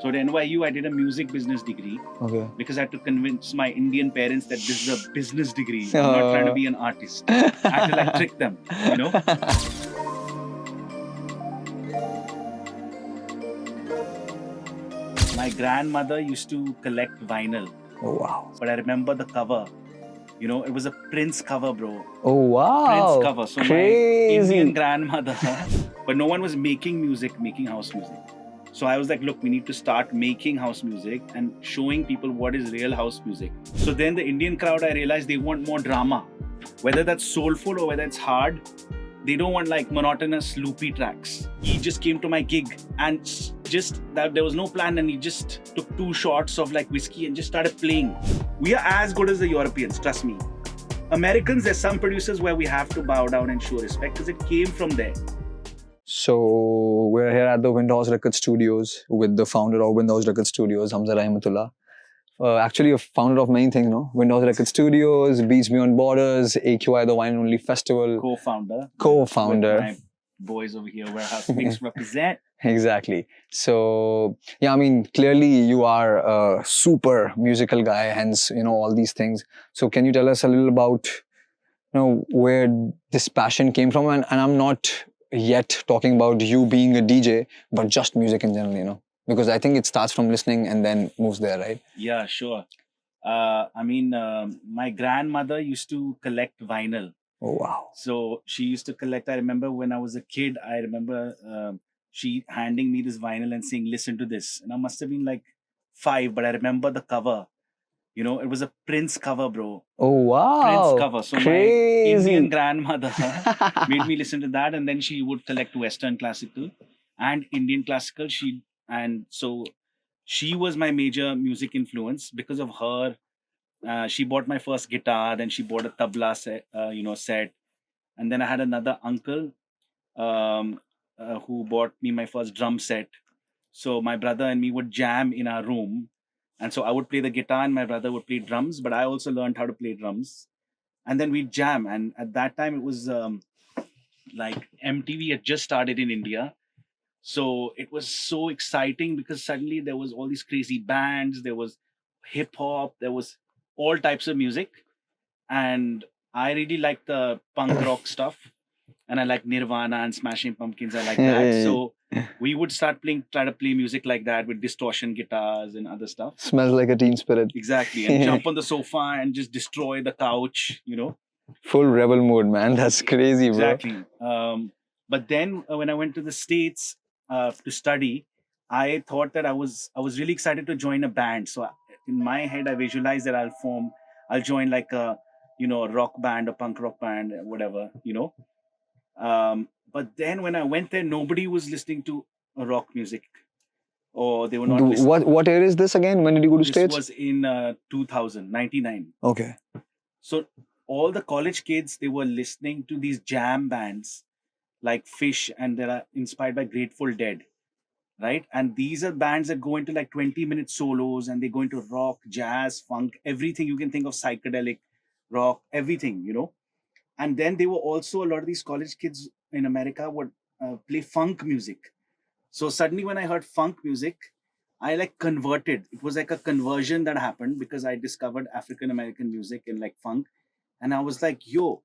So at NYU, I did a music business degree. Okay. Because I had to convince my Indian parents that this is a business degree. I'm not trying to be an artist. I had to like trick them, you know. My grandmother used to collect vinyl. Oh wow. But I remember the cover. You know, it was a Prince cover, bro. Oh wow. Prince cover. So Crazy. my Indian grandmother, but no one was making music, making house music. So I was like, look, we need to start making house music and showing people what is real house music. So then the Indian crowd, I realized they want more drama. Whether that's soulful or whether it's hard, they don't want like monotonous loopy tracks. He just came to my gig and just that there was no plan, and he just took 2 shots of like whiskey and just started playing. We are as good as the Europeans, trust me. Americans, there's some producers where we have to bow down and show respect because it came from there. So we're here at the Windhouse Record Studios with the founder of Windhouse Record Studios, Hamza Rahimtula. Actually a founder of many things, no? Windhouse Record Studios, Beats Beyond Borders, AQI, the Wine and Only Festival. Co-founder. My boys over here, Warehouse Mix represent. Exactly. So, yeah, I mean, clearly you are a super musical guy, hence, you know, all these things. So can you tell us a little about, you know, where this passion came from? And I'm not yet talking about you being a DJ, but just music in general, you know? Because I think it starts from listening and then moves there, right? Yeah, sure. My grandmother used to collect vinyl. Oh, wow. So she used to collect. I remember when I was a kid, I remember she handing me this vinyl and saying, listen to this. And I must have been like 5, but I remember the cover. You know, it was a Prince cover, bro. Oh, wow. Prince cover. So Crazy. My Indian grandmother made me listen to that. And then she would collect Western classical and Indian classical. So she was my major music influence. Because of her, she bought my first guitar, then she bought a tabla set. And then I had another uncle who bought me my first drum set. So my brother and me would jam in our room. And so I would play the guitar and my brother would play drums, but I also learned how to play drums. And then we'd jam. And at that time, it was like MTV had just started in India. So it was so exciting because suddenly there was all these crazy bands, there was hip hop, there was all types of music. And I really liked the punk rock stuff. And I like Nirvana and Smashing Pumpkins. I like that. So we would try to play music like that with distortion guitars and other stuff. Smells like a teen spirit. Exactly. And jump on the sofa and just destroy the couch, you know. Full rebel mode, man. That's crazy, bro. Exactly. But then when I went to the States to study, I thought that I was really excited to join a band. So in my head, I visualized that I'll join like a, you know, a rock band, a punk rock band, whatever, you know. But then when I went there, nobody was listening to rock music, or they were not listening. What year is this again? When did you go to States? This was in 1999. Okay. So all the college kids, they were listening to these jam bands like Fish, and they are inspired by Grateful Dead, right? And these are bands that go into like 20-minute solos, and they go into rock, jazz, funk, everything you can think of, psychedelic rock, everything, you know. And then they were also, a lot of these college kids in America would play funk music. So suddenly when I heard funk music, I like converted. It was like a conversion that happened because I discovered African-American music and like funk. And I was like, yo,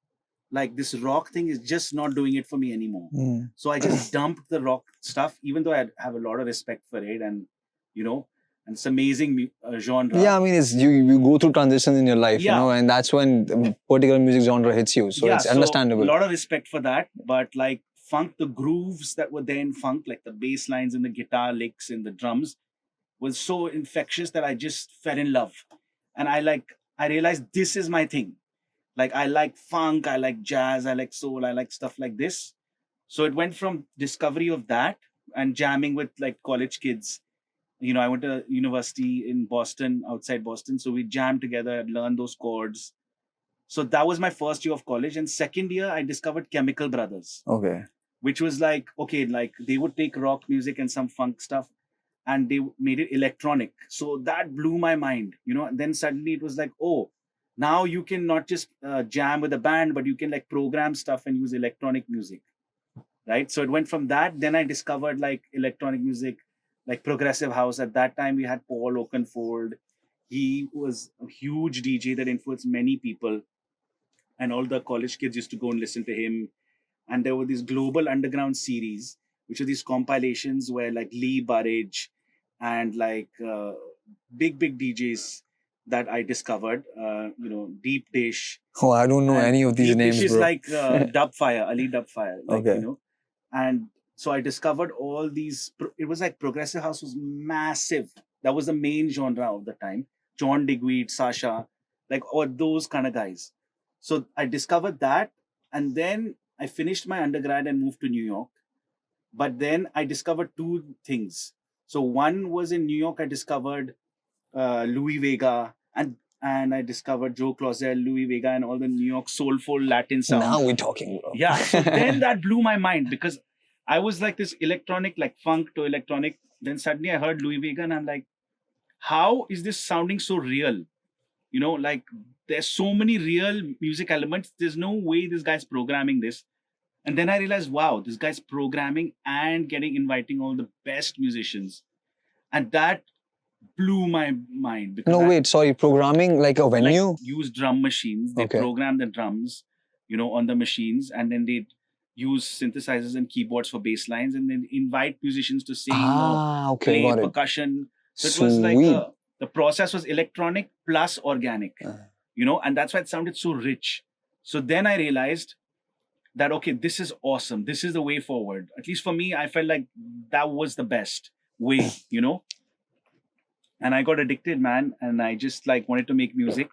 like this rock thing is just not doing it for me anymore. So I just dumped the rock stuff, even though I have a lot of respect for it. And, you know, and it's amazing genre. Yeah, I mean, it's you go through transitions in your life, you know, and that's when the particular music genre hits you. So it's understandable. A lot of respect for that. But like funk, the grooves that were there in funk, like the bass lines and the guitar licks and the drums, was so infectious that I just fell in love. And I realized this is my thing. Like I like funk, I like jazz, I like soul, I like stuff like this. So it went from discovery of that and jamming with like college kids. You know, I went to university in Boston, outside Boston. So we jammed together, learned those chords. So that was my first year of college. And second year, I discovered Chemical Brothers. Okay. Which was like, okay, like they would take rock music and some funk stuff and they made it electronic. So that blew my mind, you know. And then suddenly it was like, oh, now you can not just jam with a band, but you can like program stuff and use electronic music, right? So it went from that. Then I discovered like electronic music, like progressive house. At that time, we had Paul Oakenfold. He was a huge DJ that influenced many people, and all the college kids used to go and listen to him. And there were these global underground series, which are these compilations where like Lee Burridge and like big DJs that I discovered, Deep Dish. Oh, I don't know And any of these Deep Dish names, is bro. like Dubfire, Ali Dubfire, Okay. and so I discovered all these. It was like progressive house was massive. That was the main genre of the time. John Digweed, Sasha, like all those kind of guys. So I discovered that, and then I finished my undergrad and moved to New York. But then I discovered two things. So one was in New York. I discovered Louis Vega, and I discovered Joe Clausel, Louis Vega, and all the New York soulful Latin sound. Now we're talking, bro. Yeah. So then that blew my mind because I was like this electronic, like funk to electronic. Then suddenly I heard Louis Vega, and I'm like, how is this sounding so real? Like there's so many real music elements. There's no way this guy's programming this. And then I realized, wow, this guy's programming and inviting all the best musicians. And that blew my mind because No, wait, sorry. Programming like a like venue? use drum machines. They Okay. program the drums, on the machines, and then they use synthesizers and keyboards for bass lines, and then invite musicians to sing or Okay, play got it. percussion. So it was like Sweet. the process was electronic plus organic, and that's why it sounded so rich. So then I realized that, okay, this is awesome. This is the way forward. At least for me, I felt like that was the best way, and I got addicted, man. And I just like wanted to make music.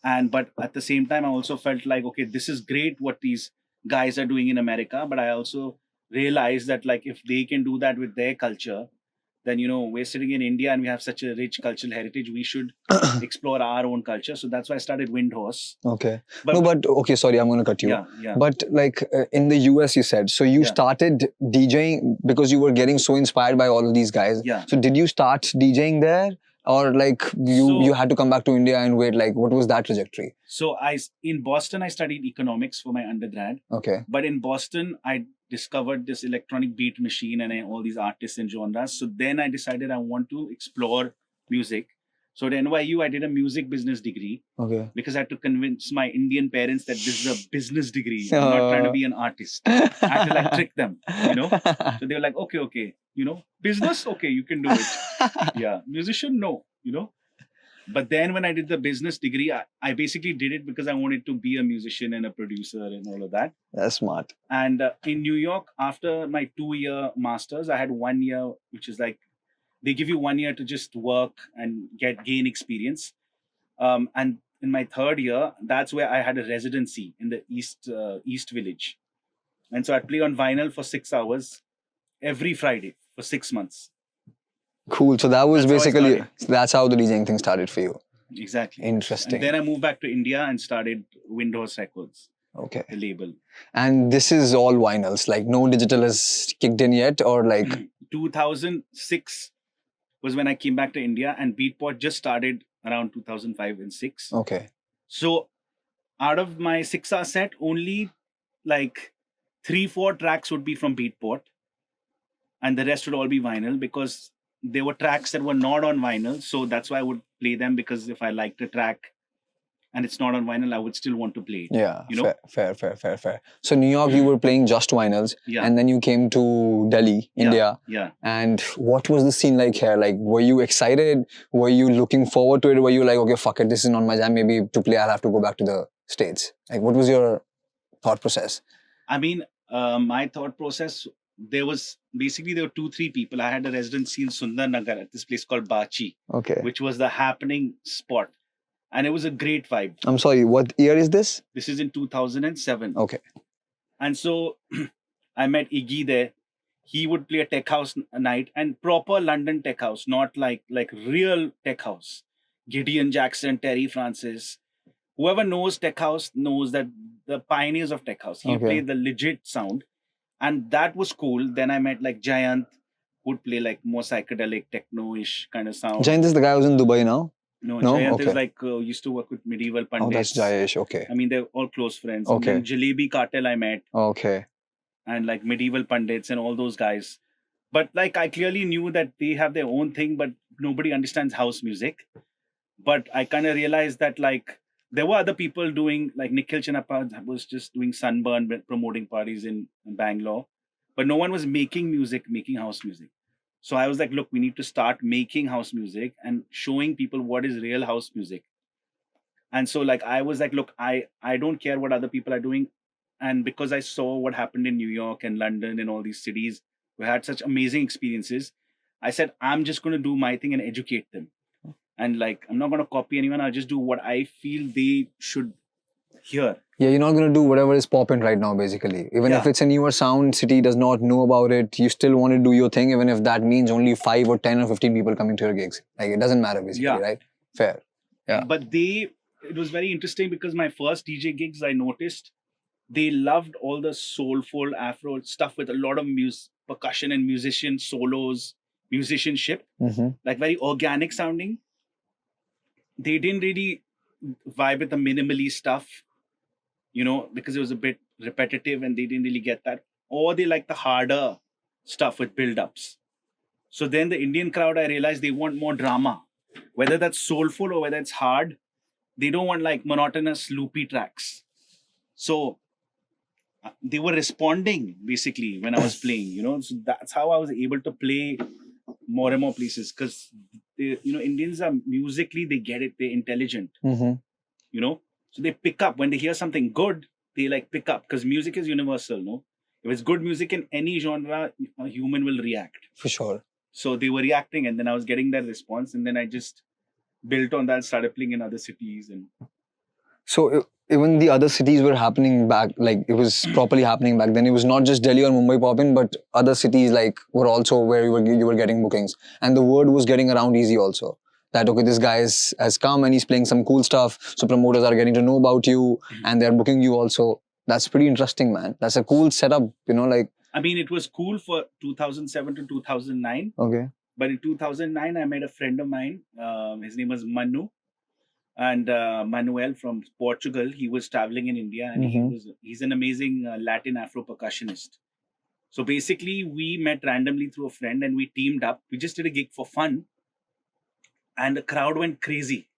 And but at the same time, I also felt like, okay, this is great what these guys are doing in America. But I also realized that like if they can do that with their culture, then we're sitting in India and we have such a rich cultural heritage. We should explore our own culture. So that's why I started Windhorse. Okay. But, No, but okay, sorry, I'm going to cut you. Yeah. But like in the US, you said, so you Yeah. started DJing because you were getting so inspired by all of these guys. Yeah. So did you start DJing there? Or like you had to come back to India and wait, like what was that trajectory? So in Boston, I studied economics for my undergrad. Okay. But in Boston, I discovered this electronic beat machine and all these artists and genres. So then I decided I want to explore music. So at NYU, I did a music business degree. Okay. Because I had to convince my Indian parents that this is a business degree. I'm not trying to be an artist. I had to like trick them, So they were like, okay, business, okay, you can do it. Yeah, musician, no, But then when I did the business degree, I basically did it because I wanted to be a musician and a producer and all of that. That's smart. And in New York, after my 2-year master's, I had 1 year, which is like, they give you 1 year to just work and gain experience. And in my 3rd year, that's where I had a residency in the East Village. And so I'd play on vinyl for 6 hours every Friday for 6 months. Cool. So that was basically, that's how the DJing thing started for you. Exactly. Interesting. And then I moved back to India and started Windhorse Records. Okay. The label. And this is all vinyls, like no digital has kicked in yet, or like 2006 was when I came back to India, and Beatport just started around 2005 and 6. Okay. So out of my 6-hour set, only like 3-4 tracks would be from Beatport, and the rest would all be vinyl because there were tracks that were not on vinyl. So that's why I would play them, because if I liked a track and it's not on vinyl, I would still want to play it. Yeah, fair. So New York, you were playing just vinyls, and then you came to Delhi, India. Yeah. And what was the scene like here? Like, were you excited? Were you looking forward to it? Were you like, okay, fuck it, this is not my jam. Maybe to play, I'll have to go back to the States. Like, what was your thought process? I mean, my thought process, there were 2-3 people. I had a residency in Sundar Nagar at this place called Bachi, which was the happening spot. And it was a great vibe. I'm sorry, what year is this? This is in 2007. Okay. And so I met Iggy there. He would play a tech house night, and proper London tech house, not like real tech house. Gideon Jackson, Terry Francis. Whoever knows tech house knows that the pioneers of tech house. He played the legit sound. And that was cool. Then I met like Jayant, who would play like more psychedelic, techno-ish kind of sound. Jayant is the guy who's in Dubai now? No, Jayant is like, used to work with Medieval Pandits. Oh, that's Jayesh, okay. I mean, they're all close friends. Okay. And then Jalebi Cartel I met. Okay. And like Medieval Pandits and all those guys. But like I clearly knew that they have their own thing, but nobody understands house music. But I kind of realized that like there were other people doing, like Nikhil Chinappa was just doing Sunburn promoting parties in Bangalore, but no one was making music, making house music. So I was like, look, we need to start making house music and showing people what is real house music. And so like I was like, look, I don't care what other people are doing. And because I saw what happened in New York and London and all these cities, we had such amazing experiences, I said, I'm just going to do my thing and educate them. And like I'm not going to copy anyone, I'll just do what I feel they should hear. Yeah, you're not going to do whatever is popping right now, basically. Even if Yeah. it's a newer sound, city does not know about it, you still want to do your thing, even if that means only 5 or 10 or 15 people coming to your gigs. Like, it doesn't matter, basically, Yeah. right? Fair. Yeah. But it was very interesting because my first DJ gigs, I noticed they loved all the soulful Afro stuff with a lot of percussion and musician solos, musicianship, Mm-hmm. like very organic sounding. They didn't really vibe with the minimally stuff, because it was a bit repetitive and they didn't really get that. Or they like the harder stuff with build-ups. So then the Indian crowd, I realized they want more drama. Whether that's soulful or whether it's hard, they don't want like monotonous, loopy tracks. So they were responding basically when I was playing. So that's how I was able to play more and more places because, Indians are musically, they get it, they're intelligent, Mm-hmm. So they pick up when they hear something good, they like pick up because music is universal, no? If it's good music in any genre, a human will react. For sure. So they were reacting, and then I was getting that response, and then I just built on that, started playing in other cities, and So even the other cities were happening back, like it was properly happening back then. It was not just Delhi or Mumbai popping, but other cities like were also where you were getting bookings, and the word was getting around easy also. That okay, this guy has come and he's playing some cool stuff, so promoters are getting to know about you and they're booking you also. That's pretty interesting, man. That's a cool setup, like. I mean, it was cool for 2007 to 2009. Okay. But in 2009, I met a friend of mine. His name was Manu, and Manuel from Portugal. He was traveling in India, and he's an amazing Latin Afro percussionist. So basically, we met randomly through a friend, and we teamed up. We just did a gig for fun, and the crowd went crazy.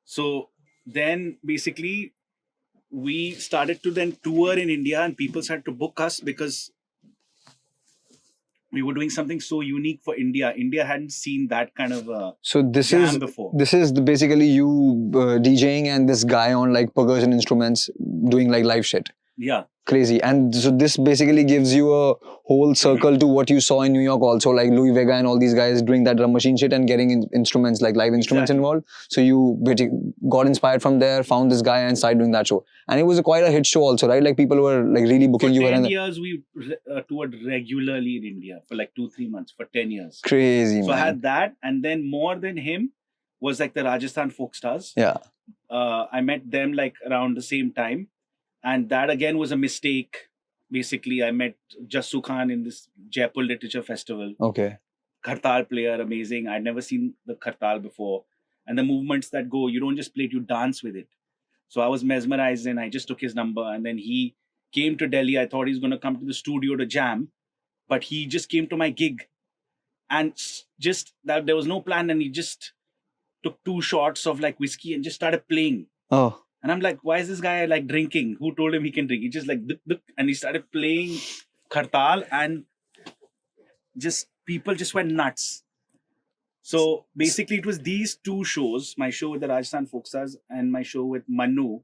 So then, basically, we started to then tour in India, and people started to book us because we were doing something so unique for India. India hadn't seen that kind of So this jam is before. this is basically you DJing and this guy on like percussion instruments doing like live shit. Yeah. Crazy. And so this basically gives you a whole circle to what you saw in New York also, like Louis Vega and all these guys doing that drum machine shit and getting instruments, like live instruments Exactly. involved. So you got inspired from there, found this guy and started doing that show. And it was quite a hit show also, right? Like people were like really booking For you. 10 years, we toured regularly in India for like 2-3 months for 10 years. Crazy, So man. I had that. And then more than him was like the Rajasthan folk stars. Yeah. I met them like around the same time. And that again was a mistake. Basically, I met Jassu Khan in this Jaipur Literature Festival. Okay. Khartal player, amazing. I'd never seen the Khartal before. And the movements that go, you don't just play it, you dance with it. So I was mesmerized and I just took his number. And then he came to Delhi. I thought he's going to come to the studio to jam. But he just came to my gig. And just that there was no plan. And he just took 2 shots of like whiskey and just started playing. Oh. And I'm like, why is this guy like drinking? Who told him he can drink? He just like, and he started playing Khartal and just people just went nuts. So basically, it was these 2 shows, my show with the Rajasthan Folkstars and my show with Manu,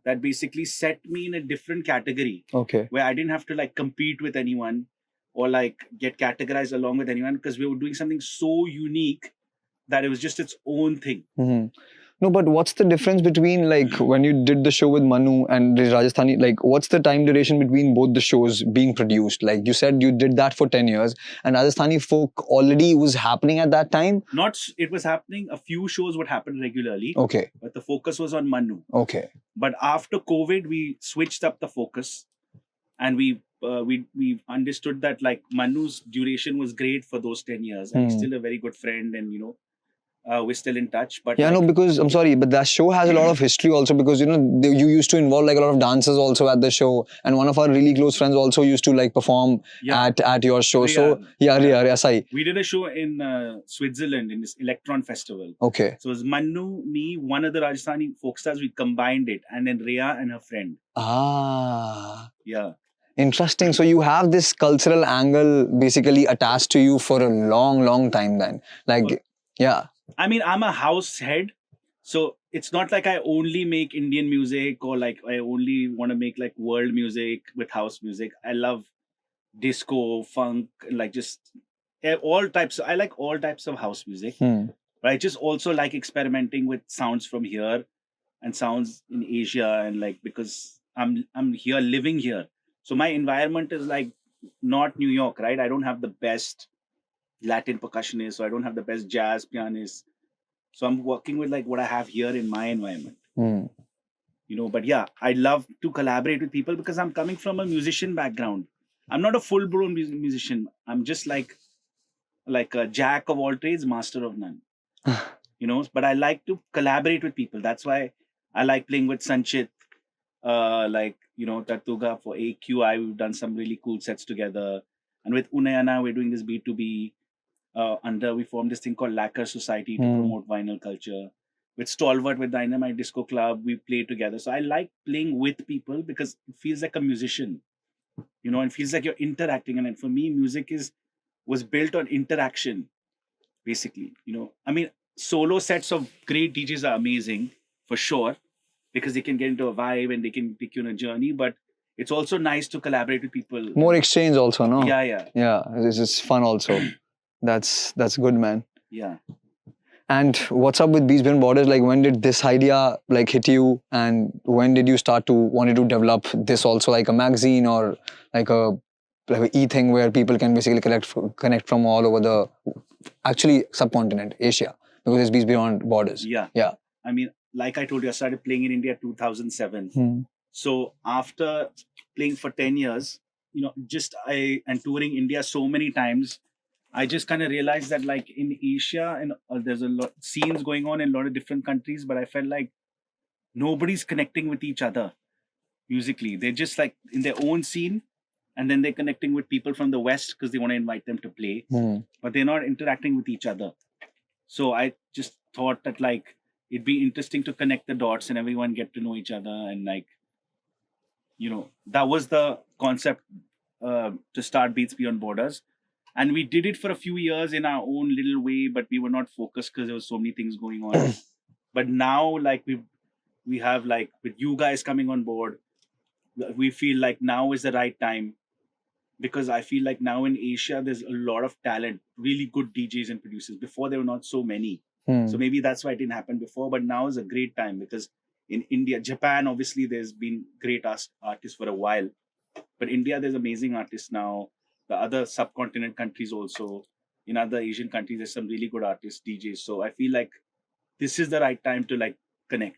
that basically set me in a different category. Okay. Where I didn't have to like compete with anyone or like get categorized along with anyone because we were doing something so unique that it was just its own thing. No, but what's the difference between like when you did the show with Manu and the Rajasthani, like what's the time duration between both the shows being produced? Like you said you did that for 10 years and Rajasthani folk already was happening at that time? It was happening, a few shows would happen regularly. Okay. But the focus was on Manu. Okay. But after COVID, we switched up the focus and we understood that like Manu's duration was great for those 10 years and he's still a very good friend and We're still in touch, but Yeah, no, like, because I'm sorry, but that show has a lot of history also, because you used to involve like a lot of dancers also at the show, and one of our really close friends also used to like perform yeah, at your show. So Rian, yeah, yeah. Ria, Sai. We did a show in Switzerland in this Electron Festival. Okay. So it was Manu, me, one other Rajasthani folk stars. We combined it, and then Rhea and her friend. Ah, Yeah. interesting. So you have this cultural angle basically attached to you for a long, long time then. Like, yeah. I mean, I'm a house head, so it's not like I only make Indian music or like I only want to make like world music with house music. I love disco, funk, like just all types. I like all types of house music. Hmm. But I just also like experimenting with sounds from here and sounds in Asia, and like because I'm here living here, so my environment is like not New York, right? I don't have the best Latin percussionists, so I don't have the best jazz pianists. So I'm working with like what I have here in my environment, Hmm. But yeah, I love to collaborate with people because I'm coming from a musician background. I'm not a full-blown musician. I'm just like a jack of all trades, master of none. But I like to collaborate with people. That's why I like playing with Sanchit, Tartuga for AQI. We've done some really cool sets together. And with Unayana, we're doing this B2B. We formed this thing called Lacquer Society to promote vinyl culture. With Stalwart, with Dynamite Disco Club, we play together. So I like playing with people because it feels like a musician, and it feels like you're interacting. And for me, music was built on interaction, basically. I mean, solo sets of great DJs are amazing for sure because they can get into a vibe and they can take you on a journey. But it's also nice to collaborate with people. More exchange also, no? Yeah. Yeah, this is fun also. That's good, man. Yeah. And what's up with Beats Beyond Borders? Like, when did this idea like hit you, and when did you start to wanted to develop this also, like a magazine or like a e-thing where people can basically connect from all over the actually subcontinent, Asia, because it's Beats Beyond Borders. Yeah. Yeah. I mean, like I told you, I started playing in India 2007. So after playing for 10 years, and touring India so many times, I just kind of realized that like in Asia and there's a lot scenes going on in a lot of different countries, but I felt like nobody's connecting with each other musically. They're just like in their own scene, and then they're connecting with people from the West because they want to invite them to play, but they're not interacting with each other. So I just thought that like it'd be interesting to connect the dots and everyone get to know each other, and like that was the concept to start Beats Beyond Borders. And we did it for a few years in our own little way, but we were not focused because there was so many things going on. But now, like we have like with you guys coming on board, we feel like now is the right time because I feel like now in Asia there's a lot of talent, really good DJs and producers. Before there were not so many, so maybe that's why it didn't happen before. But now is a great time because in India, Japan, obviously there's been great artists for a while, but India there's amazing artists now. The other subcontinent countries also, in other Asian countries, there's some really good artists, DJs. So I feel like this is the right time to like connect.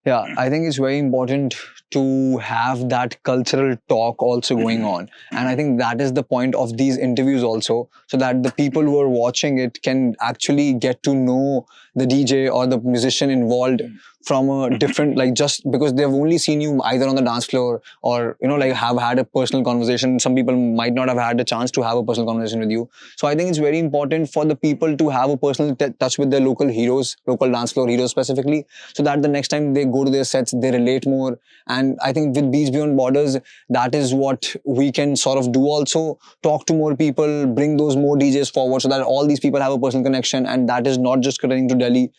Yeah, I think it's very important to have that cultural talk also going on. And I think that is the point of these interviews also, so that the people who are watching it can actually get to know the DJ or the musician involved from a different, like, just because they've only seen you either on the dance floor or, like have had a personal conversation. Some people might not have had the chance to have a personal conversation with you. So I think it's very important for the people to have a personal touch with their local heroes, local dance floor heroes specifically, so that the next time they go to their sets, they relate more. And I think with Beats Beyond Borders, that is what we can sort of do also, talk to more people, bring those more DJs forward so that all these people have a personal connection, and that is not just connecting to Delhi,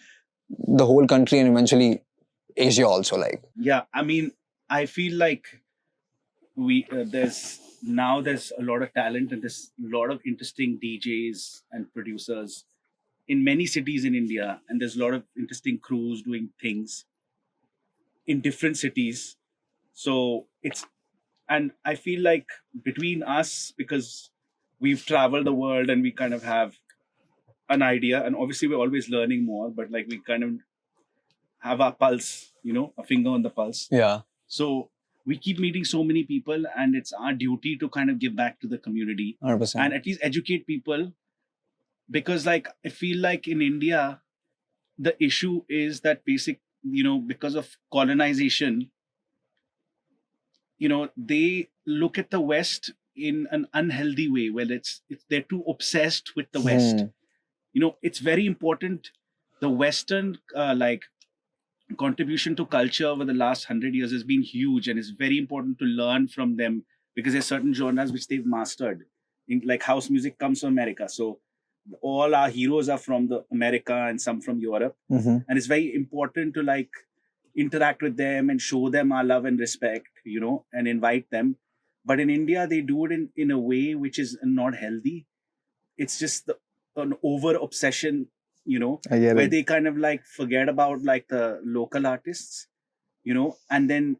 the whole country, and eventually Asia also. Like, yeah, I mean, I feel like there's a lot of talent and there's a lot of interesting DJs and producers in many cities in India, and there's a lot of interesting crews doing things in different cities. So and I feel like between us, because we've traveled the world and we kind of have an idea, and obviously we're always learning more, but like we kind of have our pulse, a finger on the pulse. yeah. So we keep meeting so many people, and it's our duty to kind of give back to the community 100%. and at least educate people, because like I feel like in India the issue is that because of colonization, they look at the West in an unhealthy way, where they're too obsessed with the West. Hmm. It's very important. The Western contribution to culture over the last 100 years has been huge, and it's very important to learn from them, because there's certain genres which they've mastered. Like house music comes from America, so all our heroes are from the America and some from Europe, Hmm. and it's very important to interact with them and show them our love and respect, and invite them. But in India, they do it in a way which is not healthy. It's just an over obsession, I get where it. they kind of forget about the local artists, and then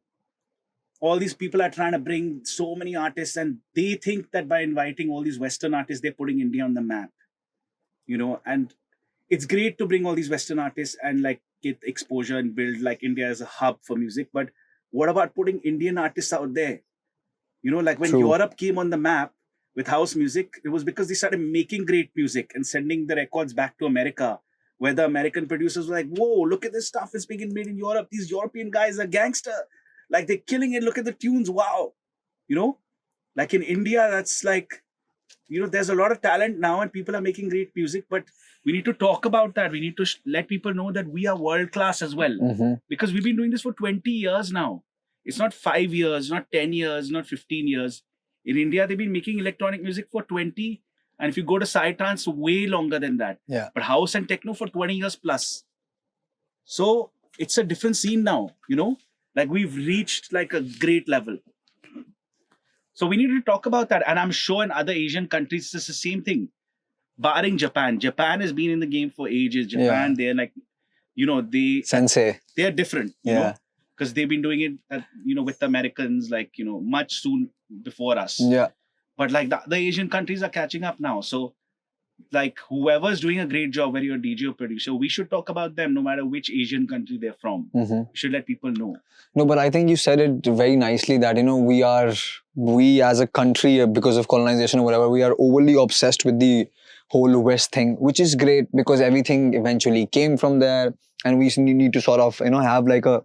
all these people are trying to bring so many artists, and they think that by inviting all these Western artists, they're putting India on the map, and it's great to bring all these Western artists and get exposure and build India as a hub for music. But what about putting Indian artists out there? Like when True. Europe came on the map with house music, it was because they started making great music and sending the records back to America, where the American producers were like, whoa, look at this stuff, it's being made in Europe. These European guys are gangster. They're killing it. Look at the tunes. Wow. In India, that's there's a lot of talent now and people are making great music, but we need to talk about that. We need to let people know that we are world class as well, Hmm. because we've been doing this for 20 years now. It's not 5 years, not 10 years, not 15 years. In India, they've been making electronic music for 20. And if you go to Psytrance, way longer than that. Yeah. But house and techno for 20 years plus. So it's a different scene now, we've reached a great level. So we need to talk about that. And I'm sure in other Asian countries, it's the same thing. Barring Japan. Japan has been in the game for ages. Japan, they're Sensei. they're different, Yeah. because they've been doing it, with the Americans, much soon before us. Yeah. But the Asian countries are catching up now. So whoever's doing a great job, whether you're a DJ or producer, we should talk about them no matter which Asian country they're from. Hmm. We should let people know. No, but I think you said it very nicely that, we as a country, because of colonization or whatever, we are overly obsessed with the whole West thing, which is great because everything eventually came from there, and we need to sort of, have a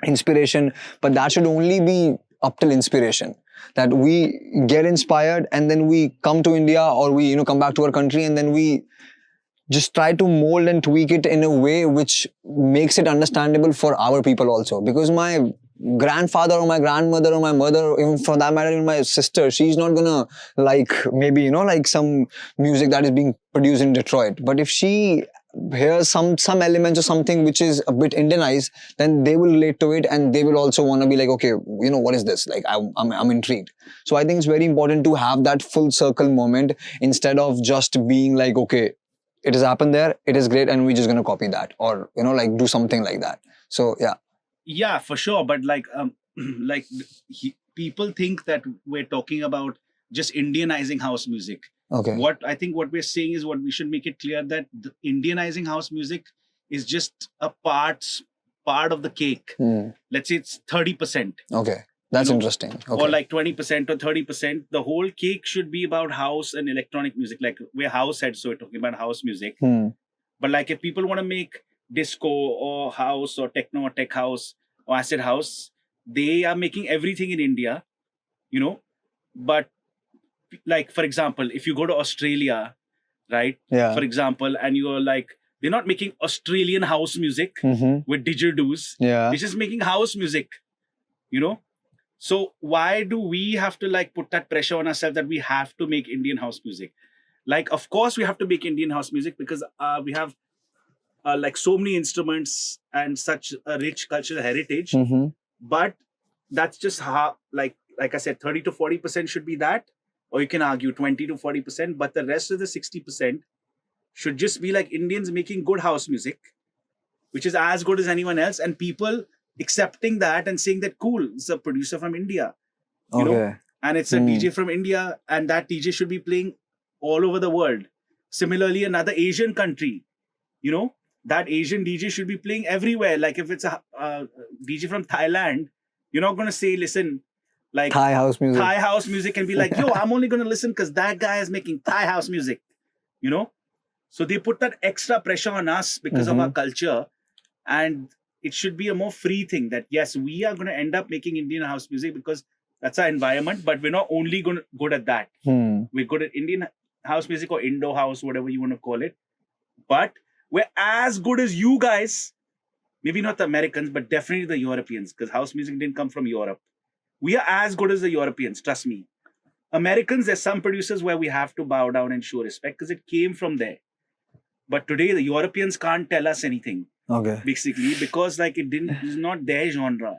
inspiration, but that should only be up till inspiration. That we get inspired and then we come to India, or we, come back to our country, and then we just try to mold and tweak it in a way which makes it understandable for our people also. Because my grandfather or my grandmother or my mother, or even for that matter, even my sister, she's not gonna maybe some music that is being produced in Detroit. But if she hears some elements or something which is a bit Indianized, then they will relate to it, and they will also want to be like, okay, what is this? I'm intrigued. So I think it's very important to have that full circle moment, instead of just being like, okay, it has happened there, it is great, and we're just going to copy that, or do something like that. So Yeah, for sure. But people think that we're talking about just Indianizing house music. okay. What I think what we're saying is, what we should make it clear, that the Indianizing house music is just a part of the cake. Hmm. Let's say it's 30%. Okay, that's interesting. Okay. Or 20% or 30%. The whole cake should be about house and electronic music. We're house heads, so we're talking about house music. Hmm. But if people want to make disco or house or techno or tech house or acid house, they are making everything in India, But for example, if you go to Australia, right? Yeah. For example, and you're they're not making Australian house music with didgeridoos. Yeah. They're just making house music, So why do we have to put that pressure on ourselves that we have to make Indian house music? Of course we have to make Indian house music because we have so many instruments and such a rich cultural heritage. Mm-hmm. But that's just how, like I said, 30 to 40% should be that, or you can argue 20 to 40%. But the rest of the 60% should just be Indians making good house music, which is as good as anyone else, and people accepting that and saying that, cool, it's a producer from India, and it's a DJ from India, and that DJ should be playing all over the world. Similarly, another Asian country, that Asian DJ should be playing everywhere. If it's a DJ from Thailand, you're not going to say, listen, Thai house music and be yo, I'm only going to listen because that guy is making Thai house music, So they put that extra pressure on us because of our Mhm. culture, and it should be a more free thing that yes, we are going to end up making Indian house music because that's our environment, but we're not only good at that. We're good at Indian house music or Indo house, whatever you want to call it. But we're as good as you guys. Maybe not the Americans, but definitely the Europeans, because house music didn't come from Europe. We are as good as the Europeans, trust me. Americans, there's some producers where we have to bow down and show respect because it came from there. But today, the Europeans can't tell us anything. Okay. Basically, because like it's not their genre.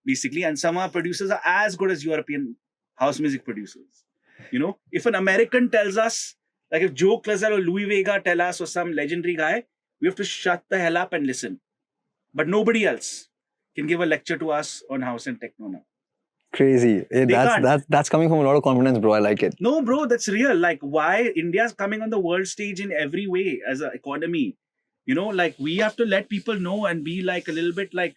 Basically, and some of our producers are as good as European house music producers. You know, if an American tells us, like if Joe Clazel or Louis Vega tell us or some legendary guy, we have to shut the hell up and listen. But nobody else can give a lecture to us on house and techno now. Crazy. They can't. That's coming from a lot of confidence, bro. I like it. No, bro, that's real. Like, why India's coming on the world stage in every way as an economy? You know, like we have to let people know and be like a little bit like,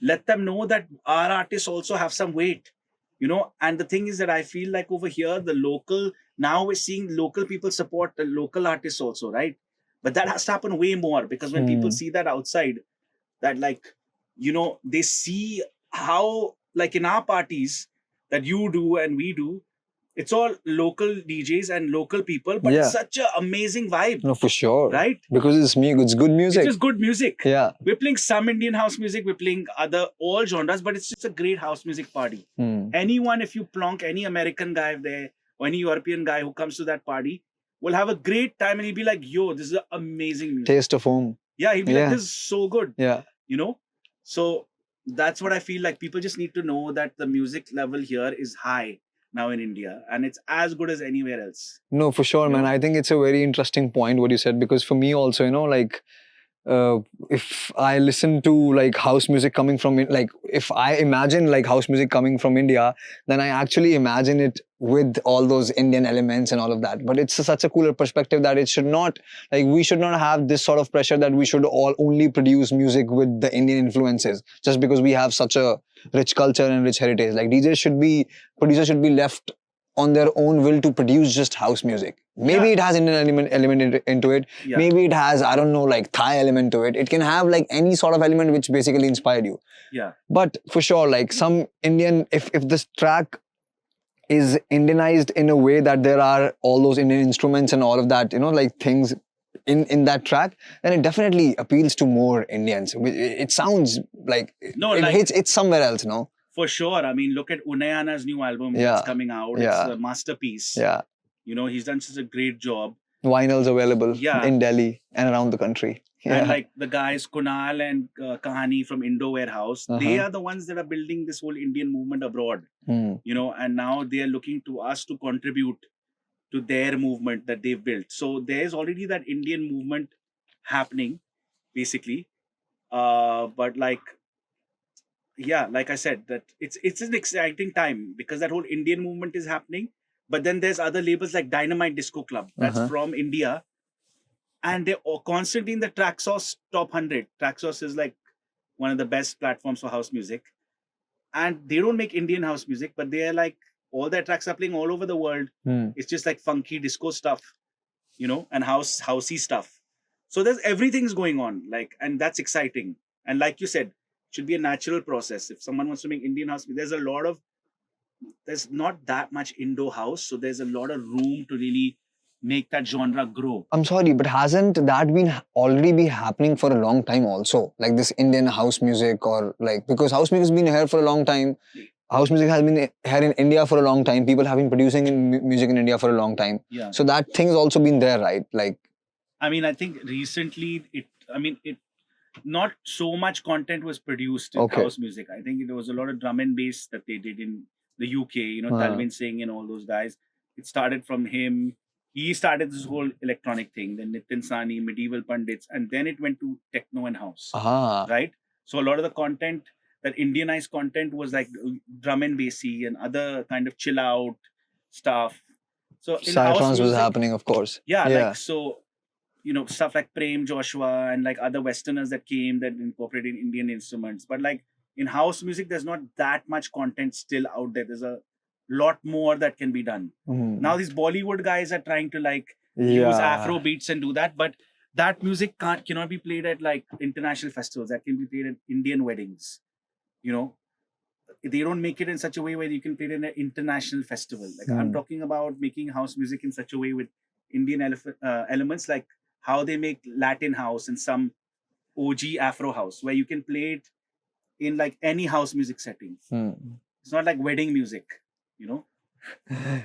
let them know that our artists also have some weight. You know, and the thing is that I feel like over here, the local, now we're seeing local people support the local artists also, right? But that has to happen way more because when people see that outside, that like, you know, they see how, like in our parties that you do and we do, it's all local DJs and local people, but it's such an amazing vibe. No, for sure. Right? Because it's good music. It's just good music. Yeah. We're playing some Indian house music, we're playing other all genres, but it's just a great house music party. Anyone, if you plonk any American guy there or any European guy who comes to that party, will have a great time and he'll be like, yo, this is amazing music. Taste of home. Yeah, he'll be like, this is so good. Yeah. You know? So that's what I feel like. People just need to know that the music level here is high now in India, and it's as good as anywhere else. No, for sure, man. I think it's a very interesting point what you said, because for me also, you know, like if I listen to like house music coming from like, if I imagine like house music coming from India, then I actually imagine it with all those Indian elements and all of that. But it's such a cooler perspective that it should not, like, we should not have this sort of pressure that we should all only produce music with the Indian influences just because we have such a rich culture and rich heritage. Like producers should be left on their own will to produce just house music. Maybe it has Indian element into it. Yeah. Maybe it has, I don't know, like Thai element to it. It can have like any sort of element which basically inspired you. Yeah. But for sure, like some Indian, if this track is Indianized in a way that there are all those Indian instruments and all of that, you know, like things in that track, then it definitely appeals to more Indians. It sounds like it's somewhere else, no? For sure. I mean, look at Unayana's new album that's coming out. It's a masterpiece. Yeah. You know, he's done such a great job. Vinyl's available in Delhi and around the country. Yeah. And like the guys Kunal and Kahani from Indo Warehouse, they are the ones that are building this whole Indian movement abroad. You know, and now they are looking to us to contribute to their movement that they've built. So there's already that Indian movement happening, basically. But like, yeah, like I said, that it's an exciting time because that whole Indian movement is happening. But then there's other labels like Dynamite Disco Club that's from India, and they're constantly in the Traxsource top 100. Traxsource is like one of the best platforms for house music, and they don't make Indian house music, but they are like all their tracks are playing all over the world. It's just like funky disco stuff, you know, and housey stuff. So there's everything's going on, like, and that's exciting. And like you said, should be a natural process. If someone wants to make Indian house, there's not that much Indo house, so there's a lot of room to really make that genre grow. I'm sorry, but hasn't that been already happening for a long time also? Like this Indian house music, or like, because house music has been here for a long time. House music has been here in India for a long time. People have been producing music in India for a long time. Yeah. So that thing's also been there, right? Like, I mean, I think recently not so much content was produced in house music. I think there was a lot of drum and bass that they did in the UK, you know, Talvin Singh and all those guys. It started from him. He started this whole electronic thing, then Nitin Sani, Medieval Pundits, and then it went to techno and house. Right? So a lot of the content, that Indianized content, was like drum and bassy and other kind of chill out stuff. So in Psytrance was happening, of course. Yeah. Like, so, you know, stuff like Prem Joshua and like other Westerners that came that incorporated Indian instruments. But like in house music, there's not that much content still out there. There's a lot more that can be done. Now these Bollywood guys are trying to like use Yeah. Afro beats and do that. But that music cannot be played at like international festivals. That can be played at Indian weddings. You know, they don't make it in such a way where you can play it in an international festival. Like I'm Hmm. talking about making house music in such a way with Indian elements, like how they make Latin house and some OG Afro house, where you can play it in like any house music setting. Hmm. It's not like wedding music, you know.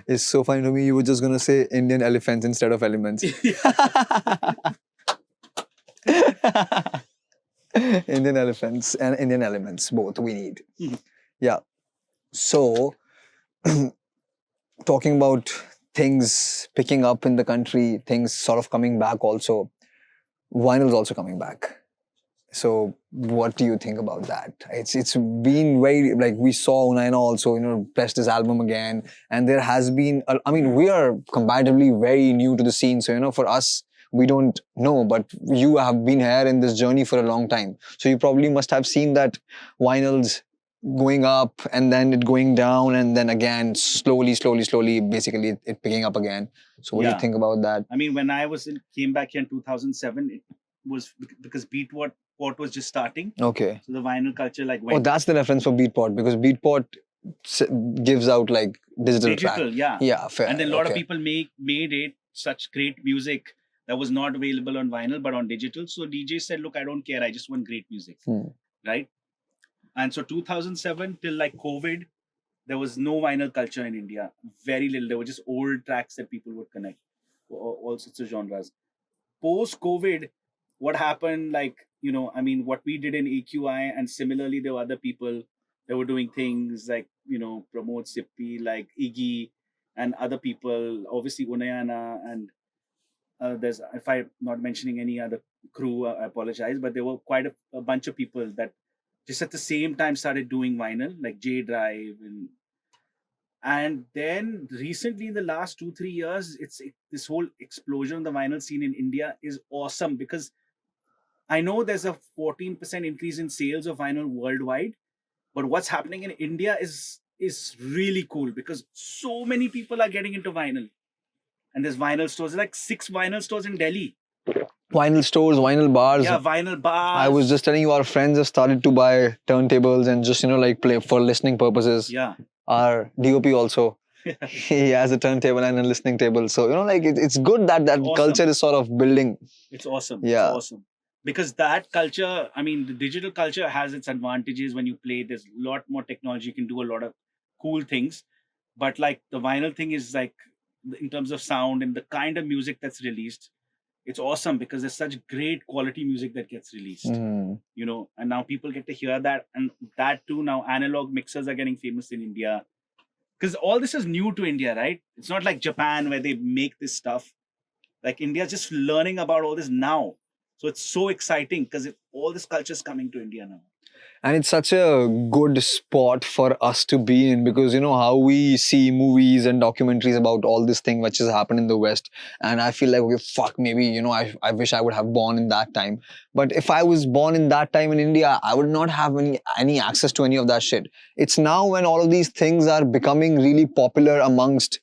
It's so funny to me. You were just gonna say Indian elephants instead of elements. Indian elephants and Indian elements, both we need. Mhm. Yeah. So, talking about things picking up in the country, things sort of coming back also, vinyl's also coming back. So, what do you think about that? It's been very, like, we saw Unaina also, pressed his album again, and there has been I mean, we are comparatively very new to the scene, so for us, we don't know, but you have been here in this journey for a long time, so you probably must have seen that vinyls going up and then it going down and then again slowly basically it picking up again. So what do you Yeah. think about that? I mean, when I came back here in 2007, it was because Beatport was just starting. Okay. So the vinyl culture like Oh, went that's the reference for Beatport, because Beatport gives out like digital track. digital, yeah. Yeah, fair. And then a lot of Okay. people made it such great music that was not available on vinyl but on digital. So DJ said, "Look, I don't care. I just want great music." Hmm. Right? And so 2007 till like COVID, there was no vinyl culture in India. Very little. There were just old tracks that people would connect, all sorts of genres. Post COVID, what happened? Like, I mean, what we did in AQI, and similarly, there were other people that were doing things like, Promote Sippy, like Iggy, and other people. Obviously, Unayana, and there's, if I'm not mentioning any other crew, I apologize, but there were quite a bunch of people that just at the same time started doing vinyl, like J Drive, and then recently in the last 2 3 years, this whole explosion of the vinyl scene in India is awesome, because I know there's a 14% increase in sales of vinyl worldwide, but what's happening in India is really cool, because so many people are getting into vinyl, and there's vinyl stores, like 6 vinyl stores in Delhi. Vinyl stores, vinyl bars. Yeah, vinyl bars. I was just telling you, our friends have started to buy turntables and just like play for listening purposes. Yeah. Our DOP also, he has a turntable and a listening table. So like it's good that Awesome. culture is sort of building. It's awesome. Yeah. It's awesome. Because that culture, I mean, the digital culture has its advantages when you play. There's a lot more technology. You can do a lot of cool things. But like the vinyl thing is like, in terms of sound and the kind of music that's released, it's awesome because there's such great quality music that gets released. Mm. And now people get to hear that. And that too, now analog mixers are getting famous in India. Because all this is new to India, right? It's not like Japan where they make this stuff. Like India's just learning about all this now. So it's so exciting because all this culture is coming to India now. And it's such a good spot for us to be in, because how we see movies and documentaries about all this thing which has happened in the West, and I feel like, okay, fuck, maybe I wish I would have born in that time. But if I was born in that time in India, I would not have any access to any of that shit. It's now when all of these things are becoming really popular amongst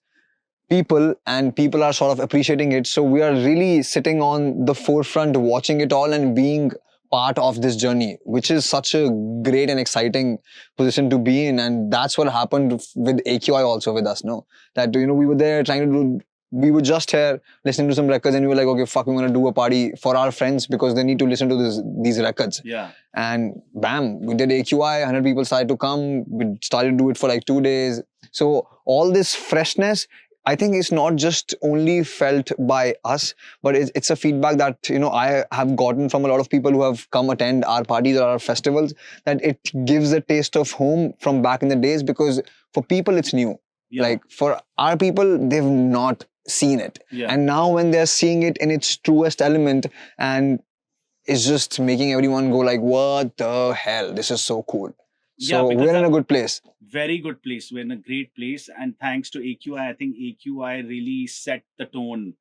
people and people are sort of appreciating it, so we are really sitting on the forefront watching it all and being part of this journey, which is such a great and exciting position to be in. And that's what happened with AQI also with us, no? That we were there trying to do, we were just here listening to some records and we were like, okay, fuck, we want to do a party for our friends because they need to listen to these records. Yeah. And bam, we did AQI, 100 people started to come, we started to do it for like 2 days. So all this freshness, I think it's not just only felt by us, but it's a feedback that I have gotten from a lot of people who have come attend our parties or our festivals, that it gives a taste of home from back in the days, because for people it's new. Yeah. Like for our people, they've not seen it. Yeah. And now when they're seeing it in its truest element, and it's just making everyone go like, what the hell? This is so cool. So Yeah, we're in a good place. Very good place. We're in a great place. And thanks to AQI, I think AQI really set the tone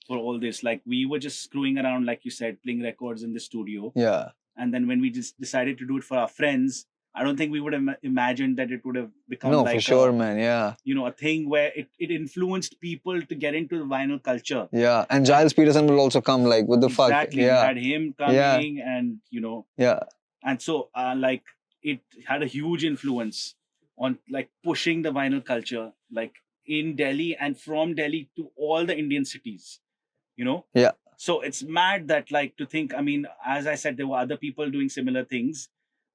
for all this. Like we were just screwing around, like you said, playing records in the studio. Yeah. And then when we just decided to do it for our friends, I don't think we would have imagined that it would have become No, for like sure, a, man. Yeah. a thing where it influenced people to get into the vinyl culture. Yeah. And Giles Peterson will also come, like, what the fuck? Exactly, you Yeah. had him Yeah. coming, and Yeah. and so like it had a huge influence on like pushing the vinyl culture, like in Delhi and from Delhi to all the Indian cities. You know, Yeah. so it's mad that, like, to think, I mean, as I said, there were other people doing similar things,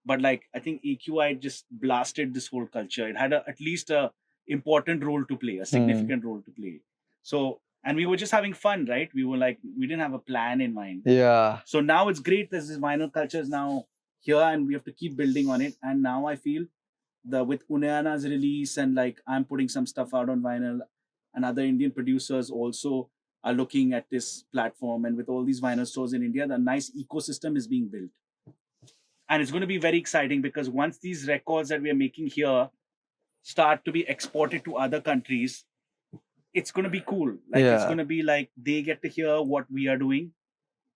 but like I think EQI just blasted this whole culture. It had at least a important role to play, a Hmm. significant role to play. So, and we were just having fun, right? We were like, we didn't have a plan in mind. Yeah. So now it's great that this vinyl culture is now here, and we have to keep building on it. And now I feel the with Uneana's release, and like I'm putting some stuff out on vinyl, and other Indian producers also are looking at this platform. And with all these vinyl stores in India, the nice ecosystem is being built. And it's going to be very exciting because once these records that we are making here start to be exported to other countries, it's going to be cool. Like it's Yeah. going to be like they get to hear what we are doing,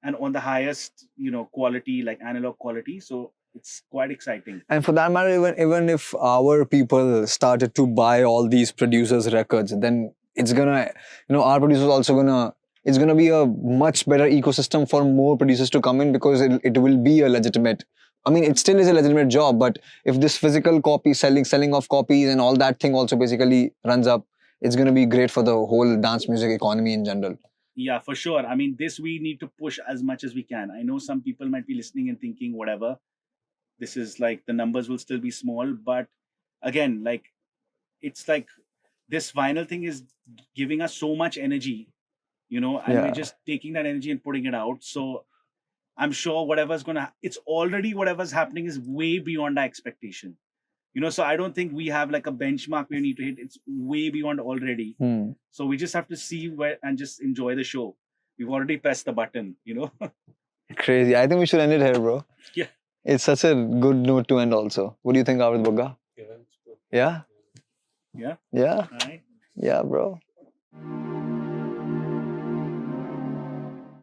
and on the highest, quality, like analog quality. So it's quite exciting. And for that matter, even if our people started to buy all these producers' records, then it's gonna, our producers also gonna. It's gonna be a much better ecosystem for more producers to come in, because it will be a legitimate. I mean, it still is a legitimate job, but if this physical copy selling of copies and all that thing also basically runs up, it's gonna be great for the whole dance music economy in general. Yeah, for sure. I mean, this we need to push as much as we can. I know some people might be listening and thinking, whatever, this is like the numbers will still be small. But again, like it's like this vinyl thing is giving us so much energy, and we're Yeah. just taking that energy and putting it out. So I'm sure whatever's gonna, it's already whatever's happening is way beyond our expectation. So I don't think we have like a benchmark we need to hit. It's way beyond already. Hmm. So we just have to see where and just enjoy the show. We've already pressed the button. Crazy. I think we should end it here, bro. Yeah. It's such a good note to end also. What do you think, Arvind Bugga? Yeah? Yeah. Yeah? All right. Yeah, bro.